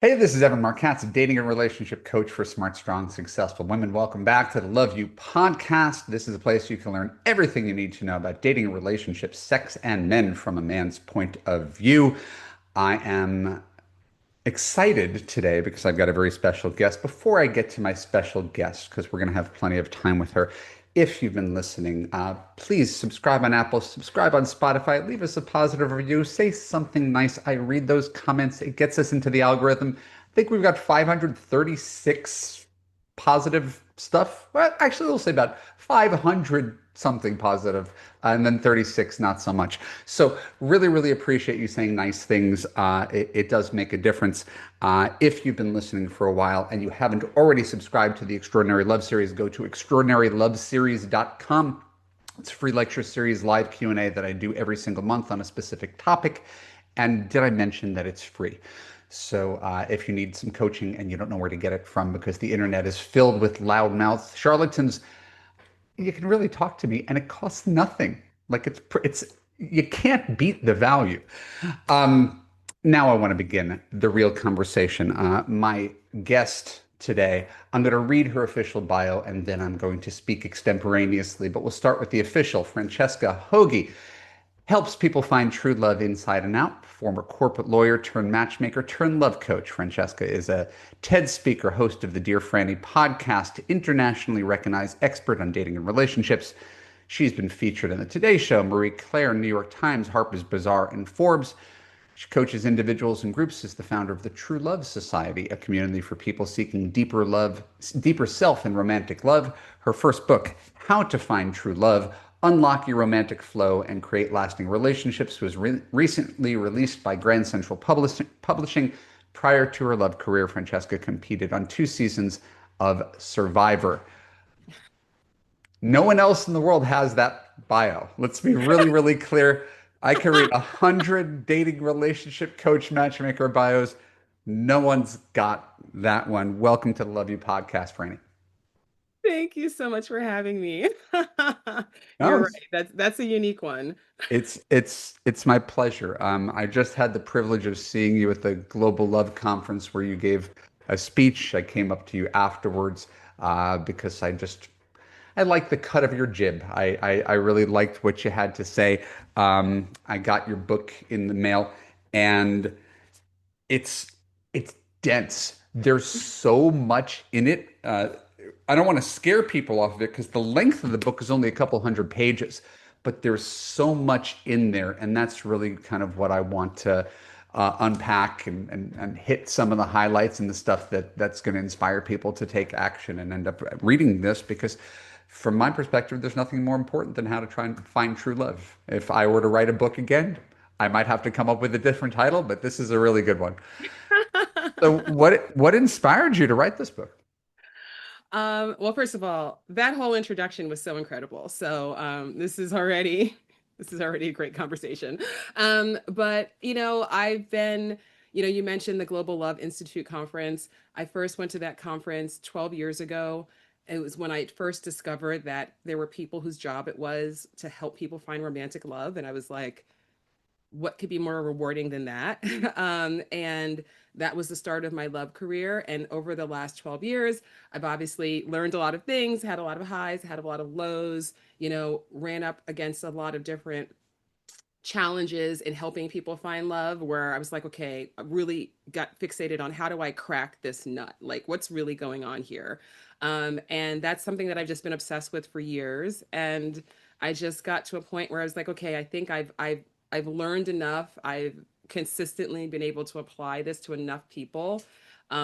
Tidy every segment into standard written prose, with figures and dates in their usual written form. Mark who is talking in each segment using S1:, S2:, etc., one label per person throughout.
S1: Hey, this is Evan Markatz, a dating and relationship coach for smart, strong, successful women. Welcome back to the Love You podcast. This is a place you can learn everything you need to know about dating and relationships, sex, and men from a man's point of view. I am excited today because I've got a very special guest. Before I get to my special guest, because we're going to have plenty of time with her, if you've been listening, please subscribe on Apple, subscribe on Spotify, leave us a positive review, say something nice. I read those comments, it gets us into the algorithm. I think we've got 536 positive stuff. Well, actually, we'll say about 500 something positive, and then 36 not so much. So really, really appreciate you saying nice things. It does make a difference. If you've been listening for a while and you haven't already subscribed to the Extraordinary Love Series, go to extraordinaryloveseries.com. It's a free lecture series, live Q&A that I do every single month on a specific topic. And did I mention that it's free? So if you need some coaching and you don't know where to get it from because the internet is filled with loudmouth charlatans, you can really talk to me and it costs nothing. Like it's you can't beat the value. Um, Now I want to begin the real conversation. My guest today, I'm going to read her official bio and then I'm going to speak extemporaneously, but we'll start with the official. Francesca Hogi helps people find true love inside and out. Former corporate lawyer turned matchmaker turned love coach. Francesca is a TED speaker, host of the Dear Franny Podcast, internationally recognized expert on dating and relationships. She's been featured in the Today Show, Marie Claire, New York Times, Harper's Bazaar, and Forbes. She coaches individuals and groups as the founder of the True Love Society, a community for people seeking deeper love, deeper self and romantic love. Her first book, How to Find True Love, Unlock Your Romantic Flow and Create Lasting Relationships, was recently released by Grand Central Publishing. Prior to her love career, Francesca competed on 2 seasons of Survivor. No one else in the world has that bio. Let's be really, really clear. I can read 100 dating relationship coach matchmaker bios. No one's got that one. Welcome to the Love You podcast, Franny.
S2: Thank you so much for having me.
S1: No,
S2: You're right. That's a unique one.
S1: it's my pleasure. I just had the privilege of seeing you at the Global Love Conference where you gave a speech. I came up to you afterwards because I liked the cut of your jib. I really liked what you had to say. I got your book in the mail, and it's it's dense. There's so much in it. I don't want to scare people off of it because the length of the book is only a couple hundred pages, but there's so much in there, and that's really kind of what I want to unpack and hit some of the highlights and the stuff that's going to inspire people to take action and end up reading this because from my perspective, there's nothing more important than how to try and find true love. If I were to write a book again, I might have to come up with a different title, but this is a really good one. So what inspired you to write this book?
S2: Well, first of all, that whole introduction was so incredible. So this is already a great conversation. But I've been, you mentioned the Global Love Institute conference. I first went to that conference 12 years ago. It was when I first discovered that there were people whose job it was to help people find romantic love. And I was like, what could be more rewarding than that? And that was the start of my love career. And over the last 12 years, I've obviously learned a lot of things, had a lot of highs, had a lot of lows, ran up against a lot of different challenges in helping people find love where I was like, okay, I really got fixated on how do I crack this nut? Like, what's really going on here? And that's something that I've just been obsessed with for years. And I just got to a point where I was like, okay, I think I've learned enough. I've consistently been able to apply this to enough people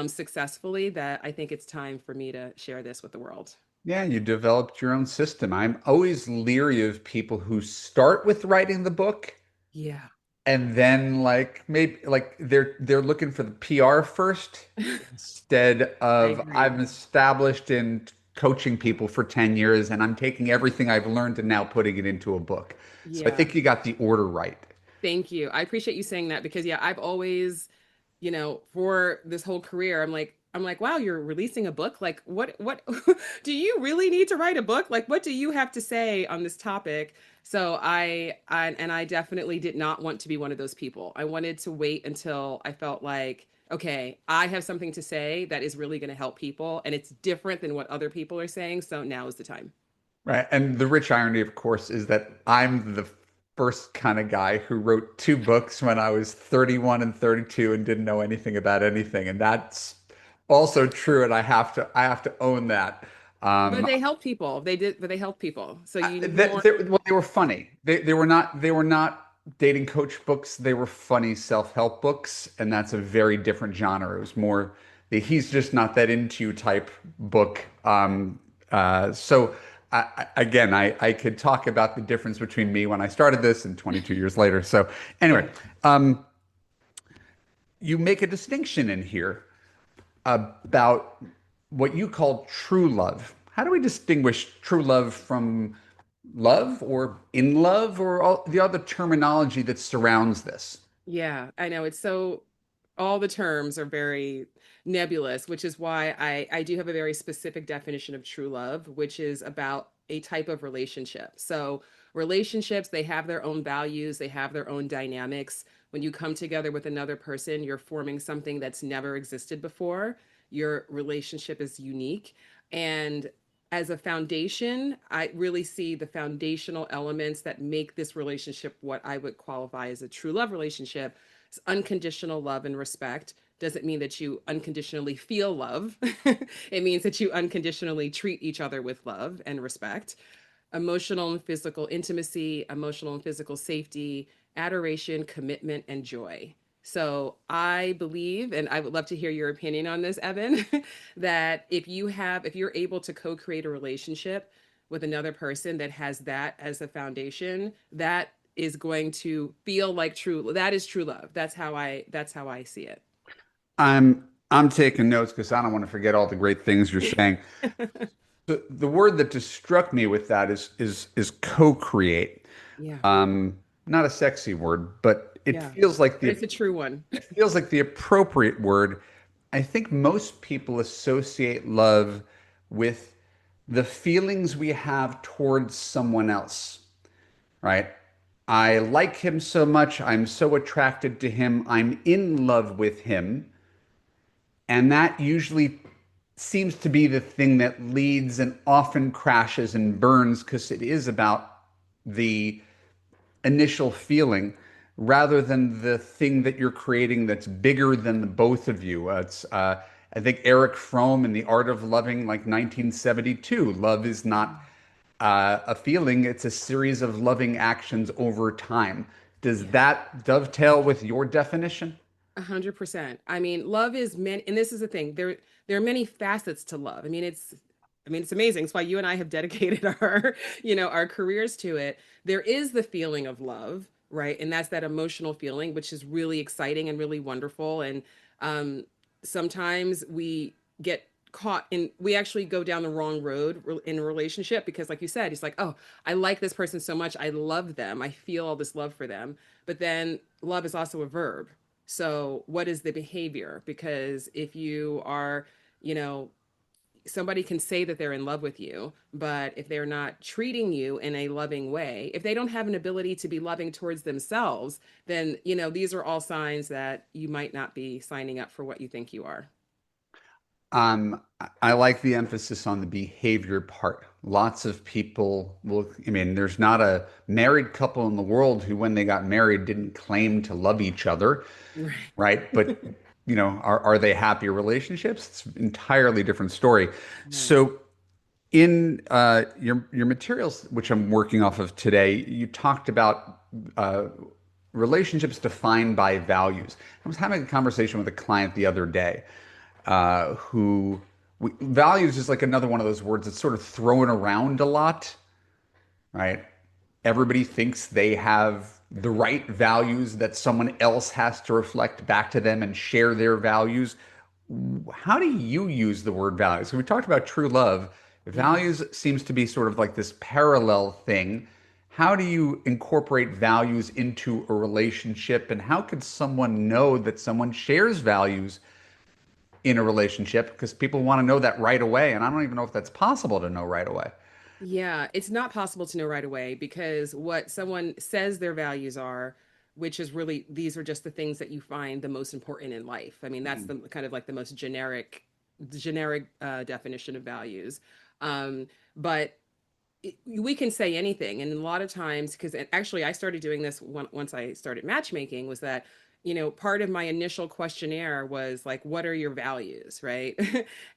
S2: successfully that I think it's time for me to share this with the world.
S1: Yeah, you developed your own system. I'm always leery of people who start with writing the book
S2: Yeah,
S1: and then like maybe like they're looking for the PR first instead
S2: I
S1: of
S2: agree.
S1: I'm established in coaching people for 10 years and I'm taking everything I've learned and now putting it into a book. So I
S2: Yeah.
S1: think you got the order right.
S2: Thank you. I appreciate you saying that because yeah, I've always, for this whole career, I'm like, wow, you're releasing a book? Like what do you really need to write a book? Like what do you have to say on this topic? So I definitely did not want to be one of those people. I wanted to wait until I felt like okay, I have something to say that is really going to help people, and it's different than what other people are saying. So now is the time.
S1: Right. And the rich irony, of course, is that I'm the first kind of guy who wrote two books when I was 31 and 32 and didn't know anything about anything. And that's also true. And I have to own that.
S2: But
S1: Um,
S2: they help people. They did, but they help people. So you need more.
S1: well, they were funny. They were not dating coach books. They were funny self-help books, and that's a very different genre. It was more the he's just not that into you type book. So again, I could talk about the difference between me when I started this and 22 years later. So anyway,
S2: Yeah.
S1: um, you make a distinction in here about what you call true love. How do we distinguish true love from love or in love or all the other terminology that surrounds this?
S2: Yeah, I know. It's so, all the terms are very nebulous, which is why I do have a very specific definition of true love, which is about a type of relationship. So relationships, they have their own values, they have their own dynamics. When you come together with another person, you're forming something that's never existed before. Your relationship is unique. And as a foundation, I really see the foundational elements that make this relationship what I would qualify as a true love relationship. It's unconditional love and respect. Doesn't mean that you unconditionally feel love. It means that you unconditionally treat each other with love and respect. Emotional and physical intimacy, emotional and physical safety, adoration, commitment, and joy. So I believe, and I would love to hear your opinion on this, Evan, that if you're able to co-create a relationship with another person that has that as a foundation, that is going to feel like that is true love. That's how I see it.
S1: I'm taking notes because I don't want to forget all the great things you're saying. The word that just struck me with that is co-create.
S2: Yeah.
S1: Not a sexy word, but it
S2: Yeah.
S1: feels like
S2: But
S1: the
S2: it's a true one.
S1: it feels like the appropriate word. I think most people associate love with the feelings we have towards someone else, right? I like him so much. I'm so attracted to him. I'm in love with him. And that usually seems to be the thing that leads and often crashes and burns because it is about the initial feeling rather than the thing that you're creating that's bigger than the both of you. I think Eric Fromm in The Art of Loving, like 1972, love is not a feeling, it's a series of loving actions over time. Does
S2: Yeah.
S1: that dovetail with your definition?
S2: 100%. I mean, love is many, and this is the thing. There are many facets to love. I mean, it's amazing. It's why you and I have dedicated our careers to it. There is the feeling of love, right? And that's that emotional feeling, which is really exciting and really wonderful. And um, sometimes we get caught in, we actually go down the wrong road in a relationship because, like you said, it's like, oh, I like this person so much. I love them. I feel all this love for them. But then love is also a verb. So, what is the behavior? Because if you are, you know, somebody can say that they're in love with you, but if they're not treating you in a loving way, if they don't have an ability to be loving towards themselves, then, these are all signs that you might not be signing up for what you think you are.
S1: I like the emphasis on the behavior part. Lots of people will, I mean, there's not a married couple in the world who, when they got married, didn't claim to love each other,
S2: Right.
S1: right? But, are they happy relationships? It's an entirely different story.
S2: Right.
S1: So, in your materials, which I'm working off of today, you talked about uh, relationships defined by values. I was having a conversation with a client the other day who values is like another one of those words that's sort of thrown around a lot, right? Everybody thinks they have the right values that someone else has to reflect back to them and share their values. How do you use the word values? So we talked about true love.
S2: Yeah.
S1: Values seems to be sort of like this parallel thing. How do you incorporate values into a relationship, and how could someone know that someone shares values in a relationship? Because people want to know that right away, and I don't even know if that's possible to know right away.
S2: Yeah, it's not possible to know right away because what someone says their values are which is really, these are just the things that you find the most important in life. I mean, that's the kind of like the most generic definition of values. But we can say anything, and a lot of times, because actually I started doing this once I started matchmaking, was that part of my initial questionnaire was like, what are your values, right?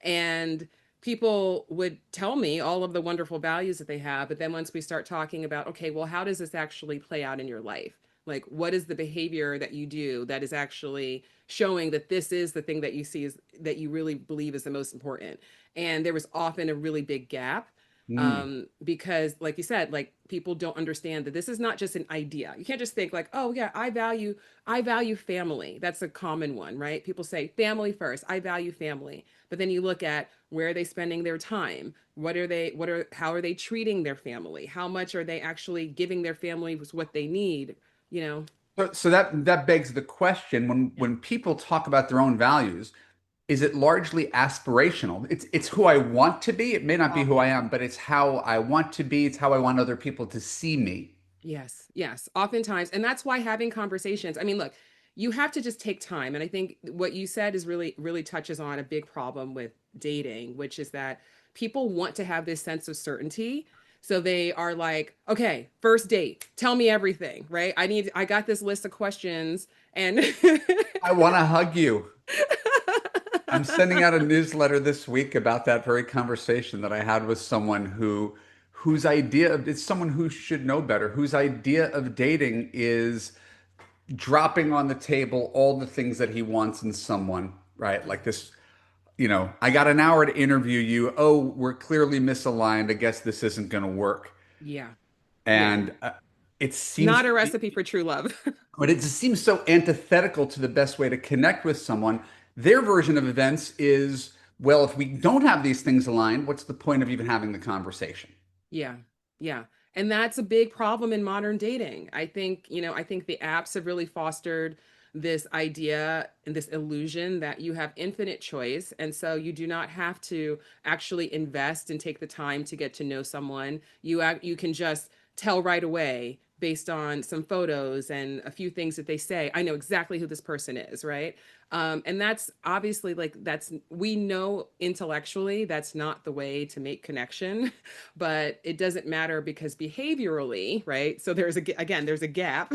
S2: And people would tell me all of the wonderful values that they have, but then once we start talking about, okay, well, how does this actually play out in your life? Like, what is the behavior that you do that is actually showing that this is the thing that you see is that you really believe is the most important? And there was often a really big gap,
S1: Mm.
S2: because like you said, like, people don't understand that this is not just an idea. You can't just think like, oh yeah, I value family. That's a common one, right? People say family first, I value family. But then you look at, where are they spending their time? How are they treating their family? How much are they actually giving their family what they need, you know?
S1: So that begs the question,
S2: Yeah.
S1: when people talk about their own values, is it largely aspirational? It's who I want to be. It may not be who I
S2: Often.
S1: am, but it's how I want to be. It's how I want other people to see me.
S2: Yes, yes, oftentimes. And that's why having conversations, I mean, look, you have to just take time. And I think what you said is really, really touches on a big problem with dating, which is that people want to have this sense of certainty. So they are like, okay, first date, tell me everything, right? I got this list of questions and
S1: I want to hug you. I'm sending out a newsletter this week about that very conversation that I had with someone whose idea of it's someone who should know better, whose idea of dating is dropping on the table all the things that he wants in someone, right?
S2: Yeah,
S1: Like this, I got an hour to interview you. Oh, we're clearly misaligned. I guess this isn't going to work.
S2: yeah, yeah.
S1: And it seems
S2: Not a
S1: to
S2: recipe
S1: be,
S2: for true love.
S1: but it just seems so antithetical to the best way to connect with someone. Their version of events is, well, if we don't have these things aligned, what's the point of even having the conversation?
S2: Yeah. Yeah. And that's a big problem in modern dating. I think the apps have really fostered this idea and this illusion that you have infinite choice. And so you do not have to actually invest and take the time to get to know someone. You can just tell right away, based on some photos and a few things that they say, I know exactly who this person is, right? And that's obviously, like, we know intellectually that's not the way to make connection. But it doesn't matter, because behaviorally, right? So again, there's a gap.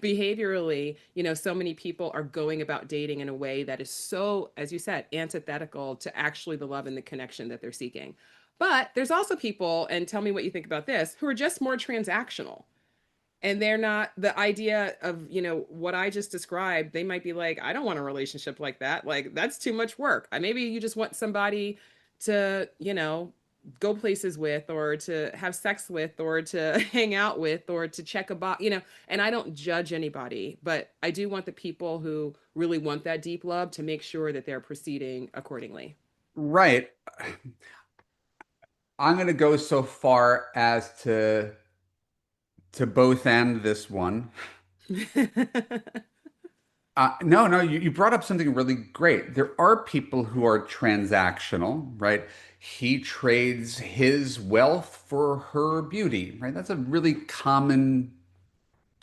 S2: Behaviorally, so many people are going about dating in a way that is so, as you said, antithetical to actually the love and the connection that they're seeking. But there's also people, and tell me what you think about this, who are just more transactional. And they're not, the idea of, what I just described, they might be like, I don't want a relationship like that. Like, that's too much work. Maybe you just want somebody to, go places with, or to have sex with, or to hang out with, or to check a box, and I don't judge anybody, but I do want the people who really want that deep love to make sure that they're proceeding accordingly.
S1: Right. I'm going to go so far as to both end this one. No, no, you brought up something really great. There are people who are transactional, right? He trades his wealth for her beauty, right? That's a really common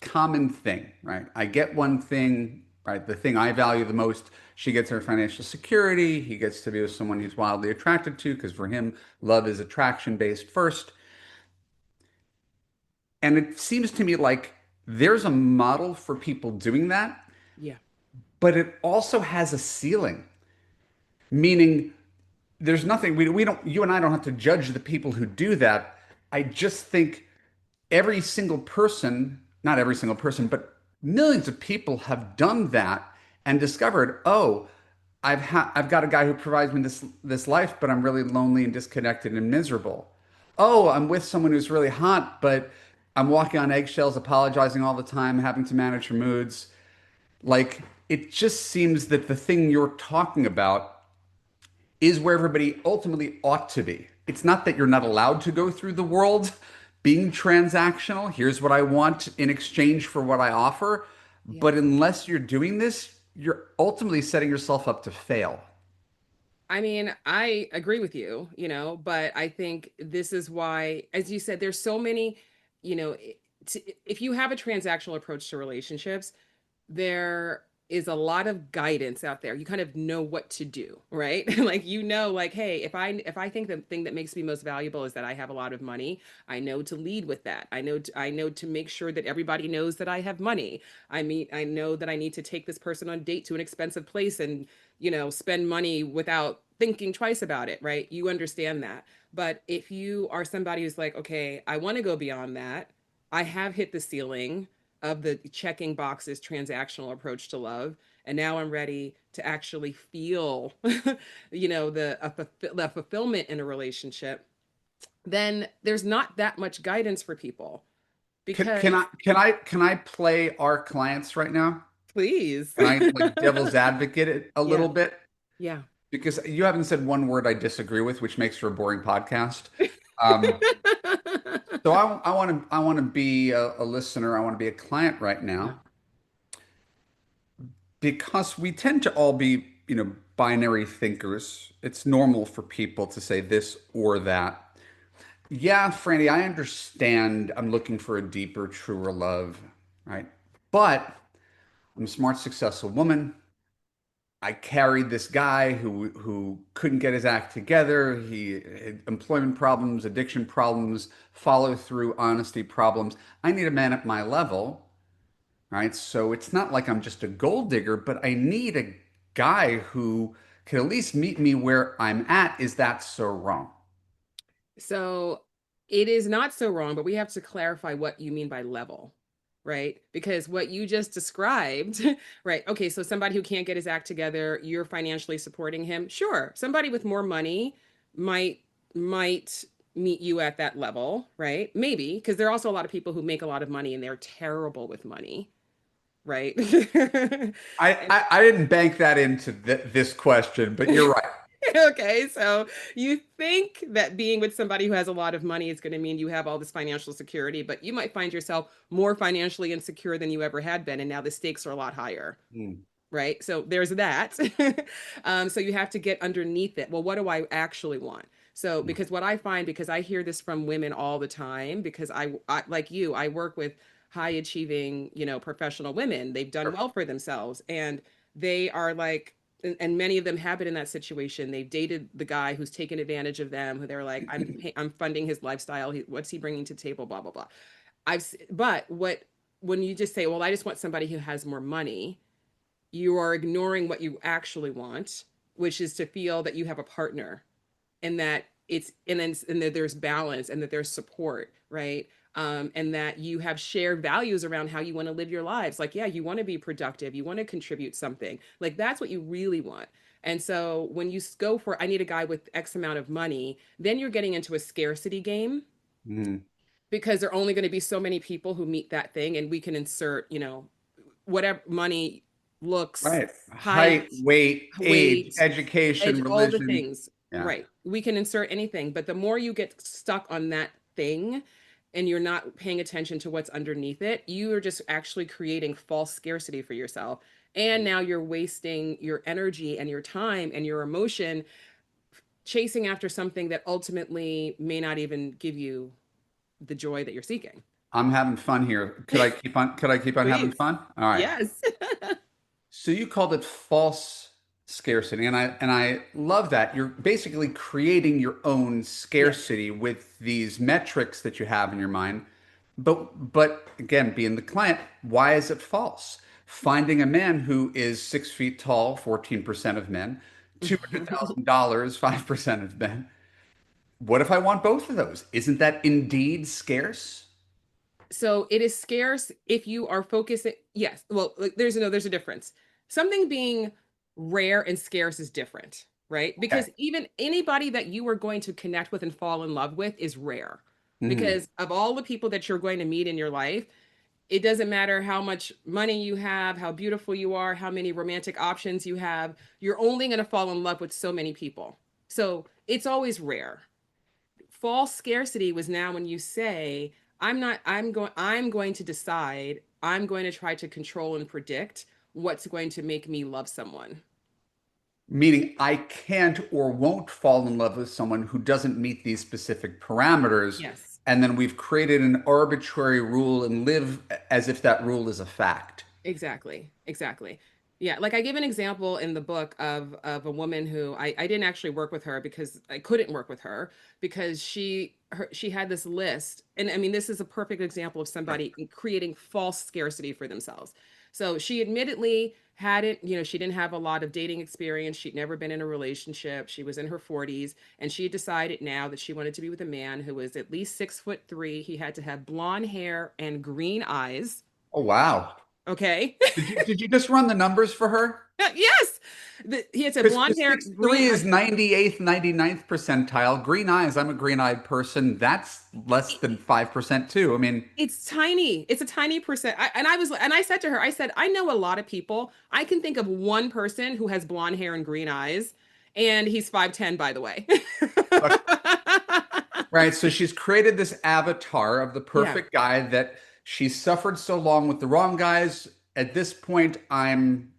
S1: thing, right? I get one thing, right? The thing I value the most, she gets her financial security. He gets to be with someone he's wildly attracted to, because for him, love is attraction based first. And it seems to me like there's a model for people doing that,
S2: Yeah.
S1: but it also has a ceiling, meaning there's nothing we don't you and I don't have to judge the people who do that. I just think every single person, not every single person, but millions of people have done that and discovered, oh, I've got a guy who provides me this life, but I'm really lonely and disconnected and miserable. Oh, I'm with someone who's really hot, but I'm walking on eggshells, apologizing all the time, having to manage her moods. Like, it just seems that the thing you're talking about is where everybody ultimately ought to be. It's not that you're not allowed to go through the world being transactional. Here's what I want in exchange for what I offer.
S2: Yeah.
S1: But unless you're doing this, you're ultimately setting yourself up to fail.
S2: I mean, I agree with you, but I think this is why, as you said, there's so many, you know, if you have a transactional approach to relationships, there is a lot of guidance out there. You kind of know what to do, right? Like, like, hey, if I think the thing that makes me most valuable is that I have a lot of money, I know to lead with that. I know to make sure that everybody knows that I have money. I know that I need to take this person on a date to an expensive place and, spend money without thinking twice about it, right? You understand that. But if you are somebody who's like, okay, I want to go beyond that, I have hit the ceiling of the checking boxes transactional approach to love, and now I'm ready to actually feel the fulfillment in a relationship, then there's not that much guidance for people.
S1: Can, can I
S2: Because
S1: can I can I play our clients right now?
S2: please.
S1: Can I like devil's advocate it a little
S2: Yeah,
S1: bit?
S2: yeah.
S1: Because you haven't said one word I disagree with, which makes for a boring podcast. Um, so I want to be a listener. I want to be a client right
S2: Yeah.
S1: now because we tend to all be, binary thinkers. It's normal for people to say this or that. Yeah, Franny, I understand. I'm looking for a deeper, truer love, right? But I'm a smart, successful woman. I carried this guy who couldn't get his act together. He had employment problems, addiction problems, follow through, honesty problems. I need a man at my level, right? So it's not like I'm just a gold digger, but I need a guy who can at least meet me where I'm at. Is that so wrong?
S2: So it is not so wrong, but we have to clarify what you mean by level, right? Because what you just described, right? Okay, so somebody who can't get his act together, you're financially supporting him. Sure, somebody with more money might meet you at that level, right? Maybe, because there are also a lot of people who make a lot of money and they're terrible with money, right?
S1: I didn't bank that into this question, but you're right.
S2: Okay, so you think that being with somebody who has a lot of money is going to mean you have all this financial security, but you might find yourself more financially insecure than you ever had been, and now the stakes are a lot higher,
S1: Hmm.
S2: right? So there's that. So you have to get underneath it. Well, what do I actually want? So because what I find, because I hear this from women all the time, because I like you, I work with high achieving, professional women. They've done
S1: Sure.
S2: well for themselves, and they are like, and many of them have been in that situation. They've dated the guy who's taken advantage of them, who they're like, I'm funding his lifestyle. What's he bringing to the table? Blah blah blah. But when you just say, well, I just want somebody who has more money, you are ignoring what you actually want, which is to feel that you have a partner, and that and that there's balance, and that there's support, right? And that you have shared values around how you want to live your lives. Like, yeah, you want to be productive, you want to contribute something. Like, that's what you really want. And so when you go for, I need a guy with X amount of money, then you're getting into a scarcity game,
S1: Hmm.
S2: because there are only going to be so many people who meet that thing, and we can insert, whatever money, looks,
S1: Right.
S2: height,
S1: Height, weight, age,
S2: weight,
S1: education,
S2: all the
S1: religion.
S2: things.
S1: Yeah.
S2: Right. We can insert anything, but the more you get stuck on that thing and you're not paying attention to what's underneath it, you are just actually creating false scarcity for yourself. And now you're wasting your energy and your time and your emotion chasing after something that ultimately may not even give you the joy that you're seeking.
S1: I'm having fun here. Could I keep on having
S2: Please.
S1: fun? All right.
S2: Yes.
S1: So you called it false scarcity, and I love that. You're basically creating your own
S2: Yes.
S1: scarcity with these metrics that you have in your mind. But again, being the client, why is it false? Finding a man who is 6 feet tall, 14% of men, $200,000, 5% of men. What if I want both of those? Isn't that indeed scarce?
S2: So it is scarce if you are focusing. Yes, well, like, there's a difference. Something being rare and scarce is different, right?
S1: Okay.
S2: Because even anybody that you are going to connect with and fall in love with is rare,
S1: Mhm.
S2: because of all the people that you're going to meet in your life, it doesn't matter how much money you have, how beautiful you are, how many romantic options you have, you're only going to fall in love with so many people. So it's always rare. False scarcity was now when you say, I'm going to decide, I'm going to try to control and predict what's going to make me love someone.
S1: Meaning I can't or won't fall in love with someone who doesn't meet these specific parameters
S2: Yes.
S1: And then we've created an arbitrary rule and live as if that rule is a fact.
S2: Exactly. Exactly. Yeah, like I give an example in the book of a woman who I didn't actually work with her because I couldn't work with her because she had this list. And I mean, this is a perfect example of somebody creating false scarcity for themselves. So she admittedly hadn't, she didn't have a lot of dating experience. She'd never been in a relationship. She was in her 40s, and she had decided now that she wanted to be with a man who was at least 6'3". He had to have blonde hair and green eyes.
S1: Oh, wow.
S2: Okay.
S1: Did you just run the numbers for her?
S2: Yes. He had said blonde
S1: Because
S2: hair, green
S1: 6'3" is
S2: eyes.
S1: 98th, 99th percentile. Green eyes, I'm a green-eyed person. That's less than 5% too. I mean,
S2: It's tiny. It's a tiny percent. And I said to her, I said, I know a lot of people. I can think of one person who has blonde hair and green eyes, and he's 5'10", by the way.
S1: look, right. So she's created this avatar of the
S2: Yeah.
S1: perfect guy that she suffered so long with the wrong guys. At this point, I'm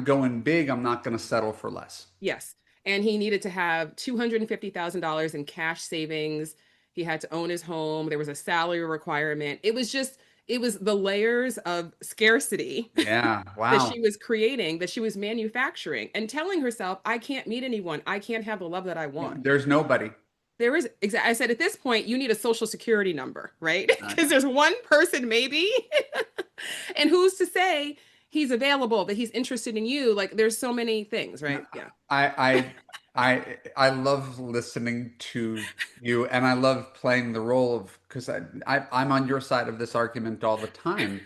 S1: going big. I'm not going to settle for less.
S2: Yes. And he needed to have $250,000 in cash savings. He had to own his home. There was a salary requirement. It was the layers of scarcity
S1: Yeah.
S2: that
S1: Wow.
S2: she was creating, that she was manufacturing and telling herself, I can't meet anyone. I can't have the love that I want.
S1: There's nobody.
S2: There is, I said, at this point, you need a social security number, right?
S1: I
S2: Because there's one person maybe. And who's to say he's available, that he's interested in you? Like there's so many things,
S1: know.
S2: right? Yeah.
S1: I I love listening to you, and I love playing the role of because I'm on your side of this argument all the time.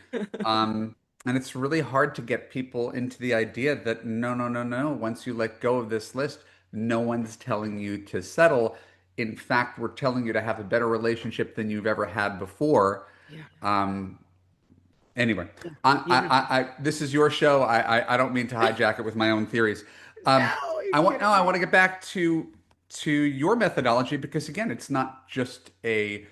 S1: And it's really hard to get people into the idea that no, no, no, no. Once you let go of this list, no one's telling you to settle. In fact, we're telling you to have a better relationship than you've ever had before.
S2: Yeah.
S1: Um, Anyway,
S2: Yeah.
S1: I,
S2: Yeah.
S1: this is your show. I don't mean to hijack it with my own theories. Um,
S2: No, are you
S1: I want no,
S2: kidding
S1: I
S2: me?
S1: want to get back to your methodology because again, it's not just a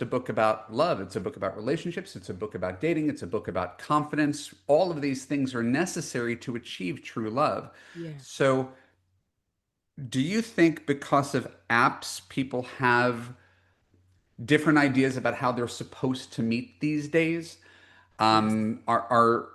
S1: book about love. It's a book about relationships. It's a book about dating. It's a book about confidence. All of these things are necessary to achieve true love.
S2: Yeah.
S1: So, do you think because of apps, people have different ideas about how they're supposed to meet these days?
S2: Yes.
S1: Are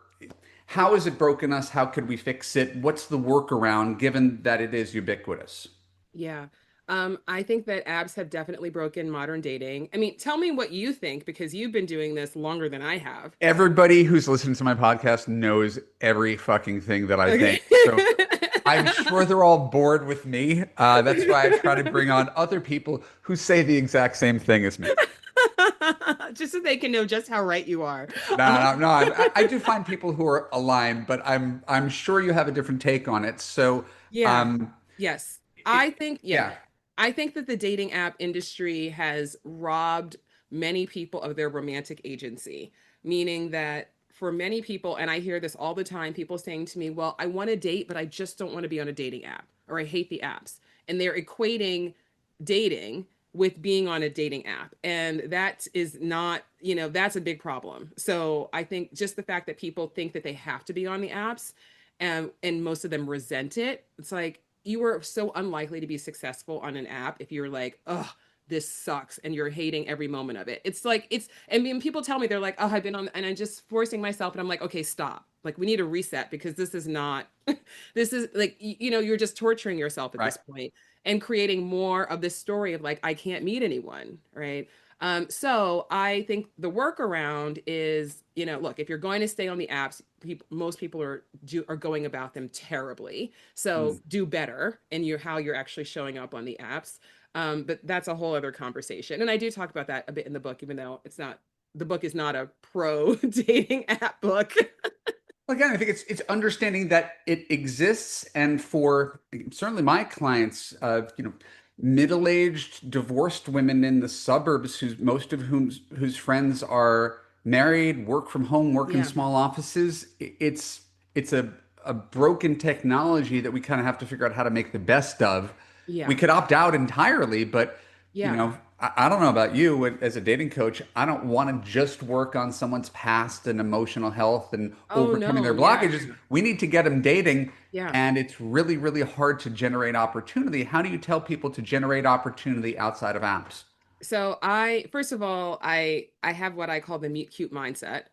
S1: how has it broken us? How could we fix it? What's the workaround given that it is ubiquitous?
S2: Yeah. I think that apps have definitely broken modern dating. I mean, tell me what you think because you've been doing this longer than I have.
S1: Everybody who's listening to my podcast knows every fucking thing that I
S2: Okay.
S1: think. So I'm sure they're all bored with me. That's why I try to bring on other people who say the exact same thing as me.
S2: Just so they can know just how right you are.
S1: No,
S2: Um,
S1: no, no. I do find people who are aligned, but I'm sure you have a different take on it. So,
S2: yeah.
S1: um,
S2: Yes.
S1: it,
S2: I think, yeah.
S1: yeah.
S2: I think that the dating app industry has robbed many people of their romantic agency, meaning that for many people, and I hear this all the time, people saying to me, well, I want to date, but I just don't want to be on a dating app, or I hate the apps. And they're equating dating with being on a dating app. And that is not, that's a big problem. So I think just the fact that people think that they have to be on the apps and most of them resent it, it's like, you are so unlikely to be successful on an app if you're like, oh, this sucks and you're hating every moment of it. It's like I mean people tell me they're like, oh, I've been on and I'm just forcing myself and I'm like, okay, stop. Like we need a reset because this is not this is like you're just torturing yourself at
S1: Right.
S2: this point and creating more of this story of like I can't meet anyone, right? So I think the workaround is, look, if you're going to stay on the apps, most people are going about them terribly. So
S1: Mm.
S2: do better in how you're actually showing up on the apps. But that's a whole other conversation. And I do talk about that a bit in the book, even though the book is not a pro dating app book.
S1: Well, again, I think it's understanding that it exists, and for certainly my clients, middle-aged divorced women in the suburbs, whose friends are married, work from home, work in
S2: Yeah.
S1: small offices. It's a broken technology that we kind of have to figure out how to make the best of. We
S2: Yeah.
S1: could opt out entirely, but
S2: Yeah.
S1: I don't know about you as a dating coach. I don't want to just work on someone's past and emotional health and
S2: Oh
S1: overcoming their
S2: no. Yeah.
S1: blockages. We need to get them dating,
S2: Yeah.
S1: and it's really, really hard to generate opportunity. How do you tell people to generate opportunity outside of apps?
S2: So first of all, I have what I call the meet cute mindset,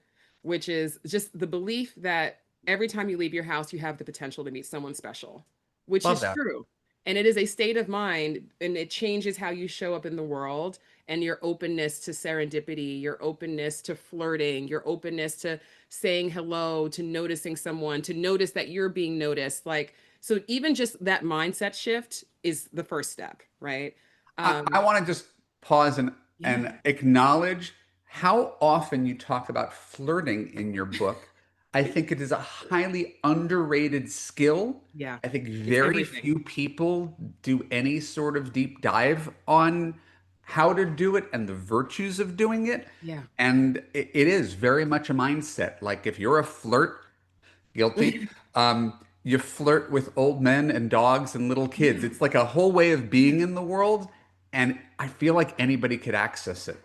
S2: which is just the belief that every time you leave your house, you have the potential to meet someone special, which
S1: Love
S2: is
S1: that.
S2: true. And it is a state of mind, and it changes how you show up in the world and your openness to serendipity, your openness to flirting, your openness to saying hello, to noticing someone, to notice that you're being noticed. Like, so even just that mindset shift is the first step, right?
S1: I
S2: Um,
S1: want to just pause
S2: yeah.
S1: and acknowledge how often you talk about flirting in your book. I think it is a highly underrated skill.
S2: Yeah,
S1: I think
S2: it's
S1: very
S2: everything.
S1: few people do any sort of deep dive on how to do it and the virtues of doing it.
S2: Yeah.
S1: And it is very much a mindset. Like if you're a flirt, guilty. You flirt with old men and dogs and little kids.
S2: Yeah.
S1: It's like a whole way of being
S2: Yeah.
S1: in the world, and I feel like anybody could access it.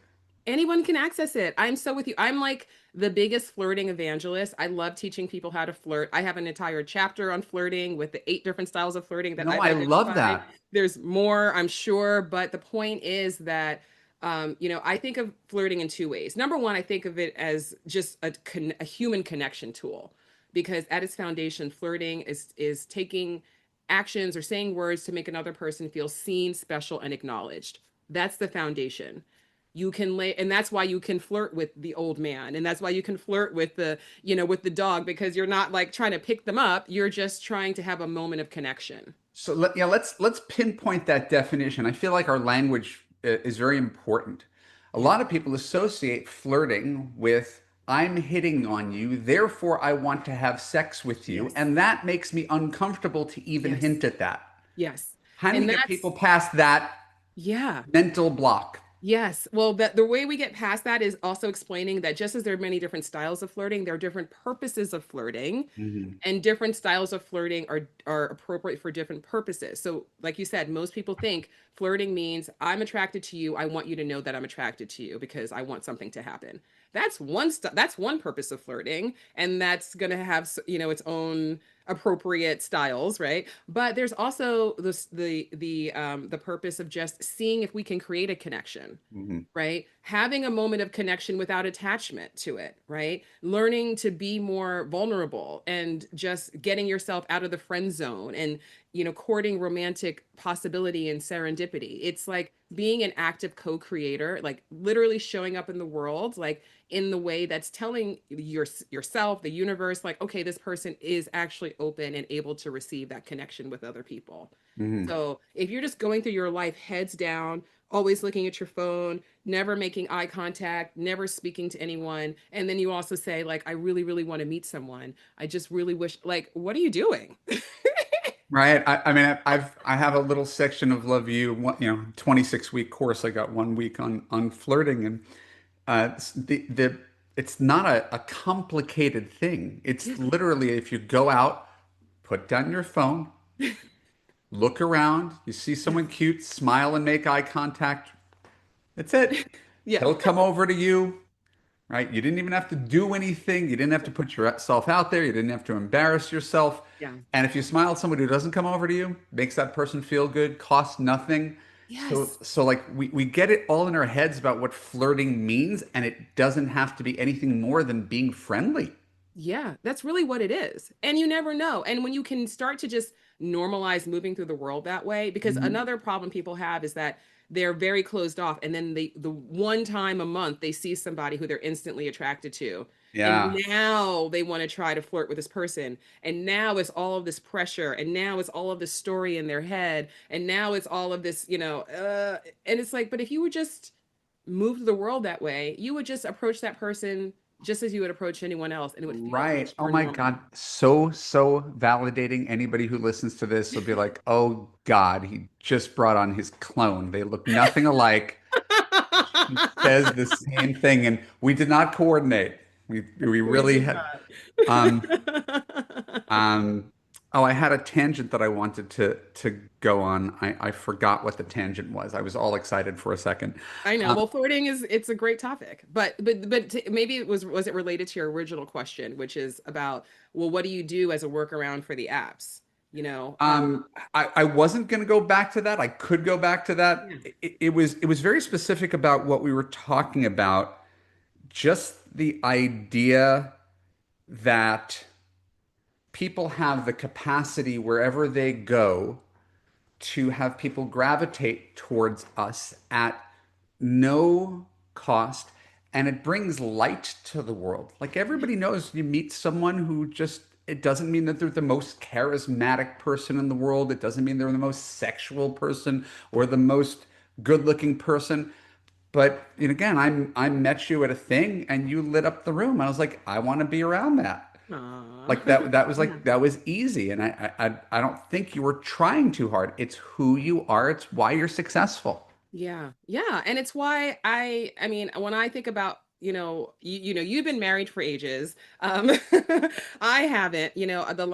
S2: Anyone can access it. I'm so with you. I'm like the biggest flirting evangelist. I love teaching people how to flirt. I have an entire chapter on flirting with the 8 different styles of flirting that
S1: No,
S2: I've
S1: I love
S2: identified.
S1: that.
S2: There's more, I'm sure, but the point is that I think of flirting in 2 ways. Number one, I think of it as just a human connection tool, because at its foundation, flirting is taking actions or saying words to make another person feel seen, special, and acknowledged. That's the foundation. You can lay, and that's why you can flirt with the old man, and that's why you can flirt with the dog, because you're not like trying to pick them up, you're just trying to have a moment of connection.
S1: So let's pinpoint that definition. I feel like our language is very important. A
S2: Yeah.
S1: lot of people associate flirting with I'm hitting on you, therefore I want to have sex with you,
S2: Yes.
S1: and that makes me uncomfortable to even
S2: Yes.
S1: hint at that.
S2: Yes.
S1: How do you
S2: And
S1: get people
S2: that's,
S1: past that
S2: yeah.
S1: mental block?
S2: Yes. Well, the way we get past that is also explaining that just as there are many different styles of flirting, there are different purposes of flirting,
S1: Mhm.
S2: and different styles of flirting are appropriate for different purposes. So, like you said, most people think flirting means I'm attracted to you. I want you to know that I'm attracted to you because I want something to happen. That's one purpose of flirting, and that's going to have its own appropriate styles, right? But there's also the purpose of just seeing if we can create a connection,
S1: Mhm.
S2: right? Having a moment of connection without attachment to it, right? Learning to be more vulnerable and just getting yourself out of the friend zone, and courting romantic possibility and serendipity. It's like being an active co-creator, like literally showing up in the world, like in the way that's telling yourself, the universe, like, okay, this person is actually open and able to receive that connection with other people.
S1: Mhm.
S2: So if you're just going through your life heads down, always looking at your phone, never making eye contact, never speaking to anyone, and then you also say, like, I really, really want to meet someone. I just really wish, like, what are you doing?
S1: Right. I mean, I have a little section of Love You, 26-week course. I got 1 week on flirting, and it's not a complicated thing. It's literally if you go out, put down your phone, look around, you see
S2: Yes.
S1: someone cute, smile and make eye contact. That's it.
S2: Yeah.
S1: He'll come over to you. Right? You didn't even have to do anything. You didn't have to put yourself out there. You didn't have to embarrass yourself.
S2: Yeah.
S1: And if you smile at someone who doesn't come over to you, makes that person feel good, costs nothing. So,
S2: Yes.
S1: so like we get it all in our heads about what flirting means, and it doesn't have to be anything more than being friendly.
S2: Yeah, that's really what it is. And you never know. And when you can start to just normalize moving through the world that way, because
S1: Mhm.
S2: another problem people have is that they're very closed off. And then the one time a month they see somebody who they're instantly attracted to. And
S1: Yeah.
S2: now they want to try to flirt with this person. And now it's all of this pressure. And now it's all of this story in their head. And now it's all of this, and it's like, but if you would just move the world that way, you would just approach that person just as you would approach anyone else, and it would feel
S1: Right.
S2: much
S1: Oh
S2: more
S1: my
S2: normal.
S1: God. So validating. Anybody who listens to this will be like, oh God, he just brought on his clone. They look nothing alike. She says the same thing, and we did not coordinate. We
S2: We
S1: really
S2: did
S1: had. Um, um, oh, I had a tangent that I wanted to go on. I forgot what the tangent was. I was all excited for a second.
S2: I know.
S1: Um,
S2: Well, flirting it's a great topic, but maybe was it related to your original question, which is about, well, what do you do as a workaround for the apps? you know.
S1: I wasn't going to go back to that. I could go back to that.
S2: Yeah.
S1: It was very specific about what we were talking about. Just the idea that people have the capacity wherever they go to have people gravitate towards us at no cost. And it brings light to the world. Like everybody knows, you meet someone who just, it doesn't mean that they're the most charismatic person in the world. It doesn't mean they're the most sexual person or the most good looking person. But again, I met you at a thing and you lit up the room. I was like, I want to be around that.
S2: Aw.
S1: Like that was
S2: Yeah.
S1: like that was easy. And I don't think you were trying too hard. It's who you are. It's why you're successful.
S2: Yeah. Yeah. And it's why I mean, when I think about, you've been married for ages. I haven't,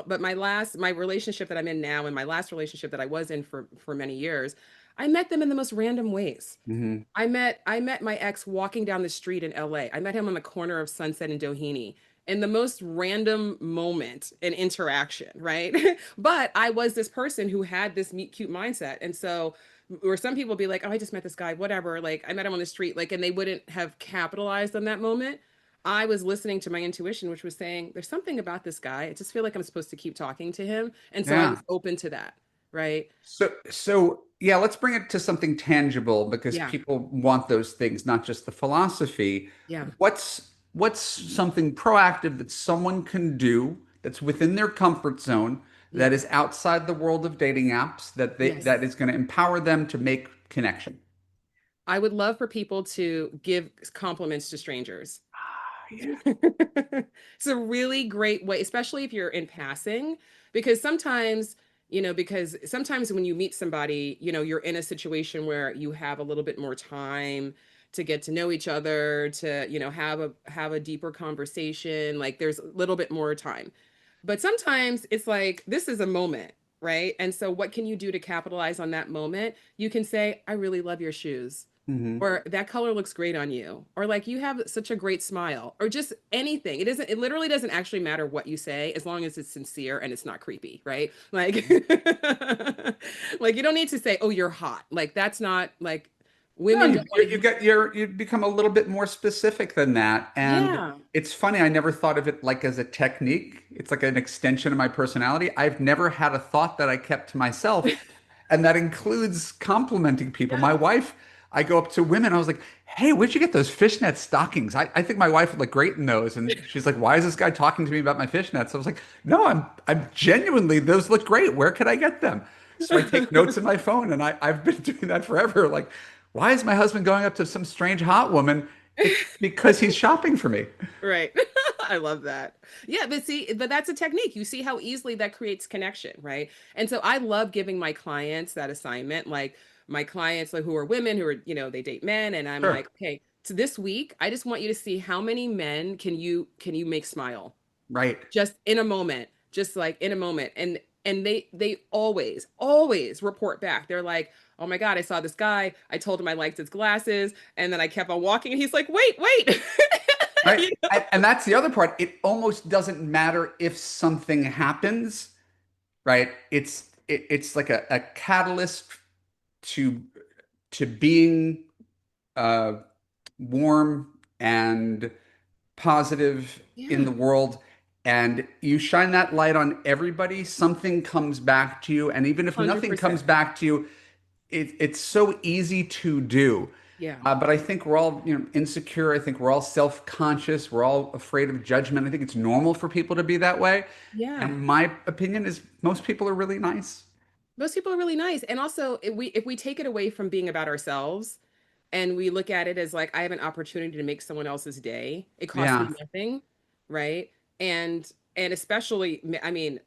S2: but my relationship that I'm in now and my last relationship that I was in for many years, I met them in the most random ways.
S1: Hmm.
S2: I met my ex walking down the street in LA. I met him on the corner of Sunset and Doheny in the most random moment and interaction, right? But I was this person who had this meet cute mindset. And so, or some people be like, oh, I just met this guy, whatever. Like, I met him on the street, like, and they wouldn't have capitalized on that moment. I was listening to my intuition, which was saying, there's something about this guy. I just feel like I'm supposed to keep talking to him. And so I
S1: Yeah.
S2: was open to that, right?
S1: So yeah, let's bring it to something tangible because
S2: Yeah.
S1: people want those things, not just the philosophy.
S2: Yeah.
S1: What's something proactive that someone can do that's within their comfort zone that
S2: Yeah.
S1: is outside the world of dating apps that
S2: Yes.
S1: is going to empower them to make connection?
S2: I would love for people to give compliments to strangers.
S1: Ah, yeah.
S2: It's a really great way, especially if you're in passing, because sometimes when you meet somebody, you're in a situation where you have a little bit more time to get to know each other, to, have a deeper conversation. Like there's a little bit more time. But sometimes it's like this is a moment, right? And so what can you do to capitalize on that moment? You can say, I really love your shoes,
S1: Hmm.
S2: or that color looks great on you, or like you have such a great smile, or just anything. It literally doesn't actually matter what you say as long as it's sincere and it's not creepy, right? Like like you don't need to say, oh, you're hot. Like that's not like
S1: No,
S2: women
S1: you
S2: don't want
S1: you
S2: to
S1: you
S2: hear.
S1: get you become a little bit more specific than that, and
S2: Yeah.
S1: it's funny. I never thought of it like as a technique. It's like an extension of my personality. I've never had a thought that I kept to myself, and that includes complimenting people.
S2: Yeah.
S1: My wife, I go up to women. I was like, "Hey, where'd you get those fishnet stockings? I think my wife would look great in those." And she's like, "Why is this guy talking to me about my fishnets?" I was like, "No, I'm genuinely those look great. Where could I get them?" So I take notes in my phone, and I've been doing that forever. Like, why is my husband going up to some strange hot woman? It's because he's shopping for me.
S2: Right. I love that. Yeah, but that's a technique. You see how easily that creates connection, right? And so I love giving my clients that assignment. Like my clients like, who are women who are, they date men, and I'm
S1: Sure.
S2: like, okay, so this week, I just want you to see how many men can you make smile
S1: Right.
S2: just in a moment, just like in a moment. And they always report back. They're like, oh my God, I saw this guy. I told him I liked his glasses. And then I kept on walking and he's like, wait.
S1: Right.
S2: You know?
S1: And that's the other part. It almost doesn't matter if something happens, right? It's like a catalyst to being uh, warm and positive in
S2: Yeah,
S1: the world. And you shine that light on everybody, something comes back to you. And even if nothing comes
S2: 100%.
S1: back to you, it's so easy to do.
S2: Yeah.
S1: But I think we're all, insecure. I think we're all self-conscious. We're all afraid of judgment. I think it's normal for people to be that way.
S2: Yeah.
S1: And my opinion is most people are really nice.
S2: Most people are really nice. And also if we take it away from being about ourselves and we look at it as like I have an opportunity to make someone else's day, it costs
S1: Yeah.
S2: me nothing, right? And especially I mean,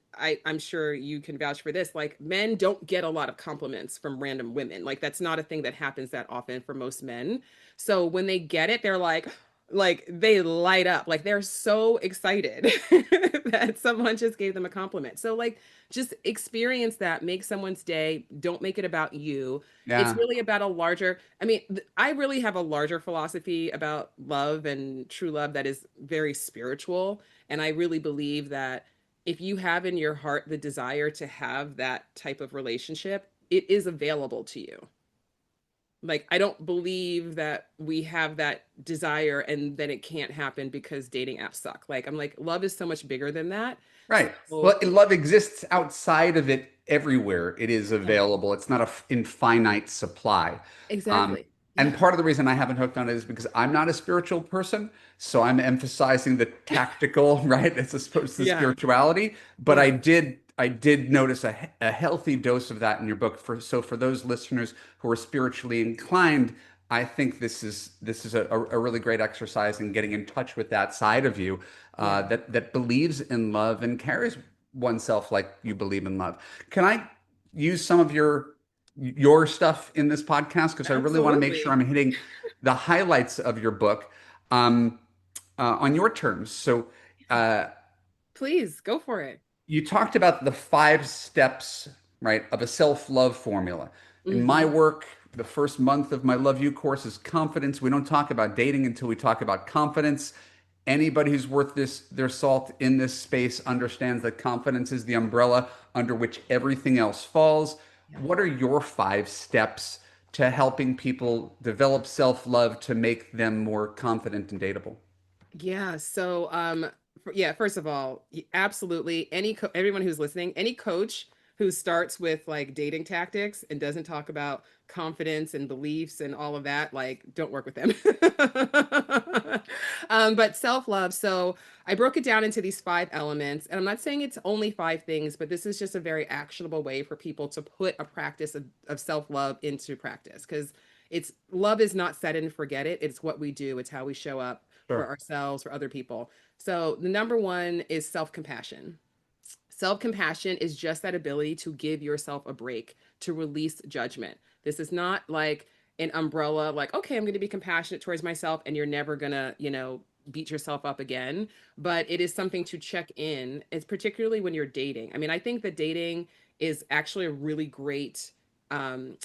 S2: I'm sure you can vouch for this. Like men don't get a lot of compliments from random women. Like that's not a thing that happens that often for most men. So when they get it, they're like they light up. Like they're so excited that someone just gave them a compliment. So like just experience that, make someone's day. Don't make it about you. It's
S1: Yeah.
S2: really about a larger, I mean, I really have a larger philosophy about love and true love that is very spiritual. And I really believe that if you have in your heart the desire to have that type of relationship, it is available to you. Like, I don't believe that we have that desire and then it can't happen because dating apps suck. Like, I'm like, love is so much bigger than that.
S1: Right.
S2: So
S1: Well, love exists outside of it everywhere. It is
S2: yeah,
S1: available. It's not a infinite supply. Um,
S2: exactly.
S1: and
S2: Yeah.
S1: part of the reason I haven't hooked on it is because I'm not a spiritual person. So I'm emphasizing the tactical, right, as opposed to the
S2: Yeah.
S1: spirituality. But
S2: Yeah.
S1: I did notice a healthy dose of that in your book. For those listeners who are spiritually inclined, I think this is a really great exercise in getting in touch with that side of you
S2: Yeah.
S1: that believes in love and carries oneself like you believe in love. Can I use some of your stuff in this podcast because I really want to make sure
S2: Absolutely.
S1: I'm hitting the highlights of your book um, on your terms. So uh,
S2: Please go for it.
S1: you talked about the 5 steps, right, of a self-love formula. In my
S2: Hmm.
S1: work, the first month of my Love You course is confidence. We don't talk about dating until we talk about confidence. Anybody who's worth their salt in this space understands that confidence is the umbrella under which everything else falls.
S2: Yeah.
S1: What are your 5 steps to helping people develop self-love to make them more confident and dateable?
S2: Yeah. So, yeah, first of all, absolutely. Everyone who's listening, any coach who starts with like dating tactics and doesn't talk about confidence and beliefs and all of that, like, don't work with them. But self-love. So I broke it down into these 5 elements, and I'm not saying it's only 5 things, but this is just a very actionable way for people to put a practice of self-love into practice because it's love is not set and forget it. It's what we do. It's how we show up for
S1: Sure.
S2: ourselves, for other people. So the number one is self-compassion. Self-compassion is just that ability to give yourself a break, to release judgment. This is not like an umbrella, like, okay, I'm going to be compassionate towards myself and you're never going to, beat yourself up again. But it is something to check in. It's particularly when you're dating. I mean, I think that dating is actually a really great um,